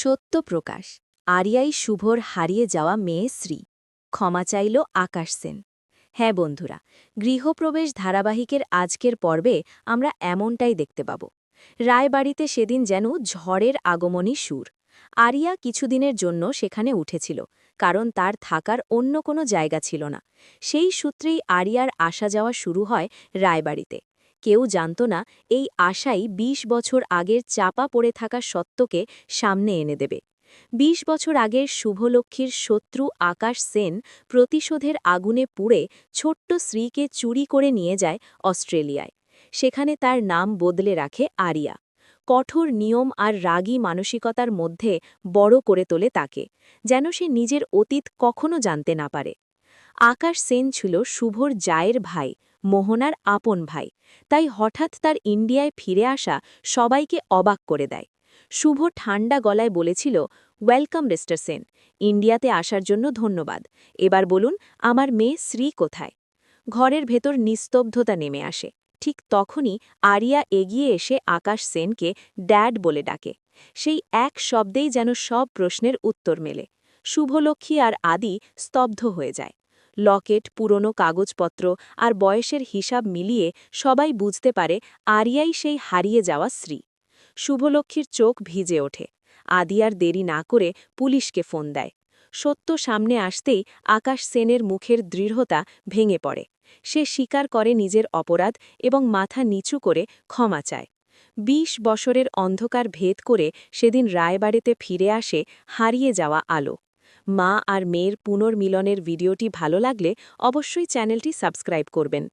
সত্য প্রকাশ আরিয়াই শুভর হারিয়ে যাওয়া মেয়ে শ্রী ক্ষমা চাইল আকাশ সেন। হ্যাঁ বন্ধুরা, গৃহপ্রবেশ ধারাবাহিকের আজকের পর্বে আমরা এমনটাই দেখতে পাব। রায়বাড়িতে সেদিন যেন ঝড়ের আগমনী সুর। আরিয়া কিছুদিনের জন্য সেখানে উঠেছিল, কারণ তার থাকার অন্য কোনো জায়গা ছিল না। সেই সূত্রেই আরিয়ার আসা যাওয়া শুরু হয় রায়বাড়িতে। কেউ জানত না এই আশাই ২০ বছর আগের চাপা পড়ে থাকা সত্যকে সামনে এনে দেবে। ২০ বছর আগের শুভলক্ষ্মীর শত্রু আকাশ সেন প্রতিশোধের আগুনে পুড়ে ছোট্ট শ্রীকে চুরি করে নিয়ে যায় অস্ট্রেলিয়ায়। সেখানে তার নাম বদলে রাখে আরিয়া। কঠোর নিয়ম আর রাগী মানসিকতার মধ্যে বড় করে তোলে তাকে, যেন সে নিজের অতীত কখনো জানতে না পারে। আকাশ সেন ছিল শুভর জায়ের ভাই, মোহনার আপন ভাই। তাই হঠাৎ তার ইন্ডিয়ায় ফিরে আসা সবাইকে অবাক করে দেয়। শুভ ঠান্ডা গলায় বলেছিল, ওয়েলকাম মিস্টার সেন, ইন্ডিয়াতে আসার জন্য ধন্যবাদ। এবার বলুন, আমার মেয়ে শ্রী কোথায়? ঘরের ভেতর নিস্তব্ধতা নেমে আসে। ঠিক তখনই আরিয়া এগিয়ে এসে আকাশ সেনকে ড্যাড বলে ডাকে। সেই এক শব্দেই যেন সব প্রশ্নের উত্তর মেলে। শুভলক্ষ্মী আর আদি স্তব্ধ হয়ে যায়। লকেট, পুরনো কাগজপত্র আর বয়সের হিসাব মিলিয়ে সবাই বুঝতে পারে আরিয়াই সেই হারিয়ে যাওয়া শ্রী। শুভলক্ষ্মীর চোখ ভিজে ওঠে। আদি আর দেরি না করে পুলিশকে ফোন দেয়। সত্য সামনে আসতেই আকাশ সেনের মুখের দৃঢ়তা ভেঙে পড়ে। সে স্বীকার করে নিজের অপরাধ এবং মাথা নিচু করে ক্ষমা চায়। ২০ বছরের অন্ধকার ভেদ করে সেদিন রায়বাড়িতে ফিরে আসে হারিয়ে যাওয়া আলো। মা আর মেয়ের পুনর্মিলনের ভিডিওটি ভালো লাগলে অবশ্যই চ্যানেলটি সাবস্ক্রাইব করবেন।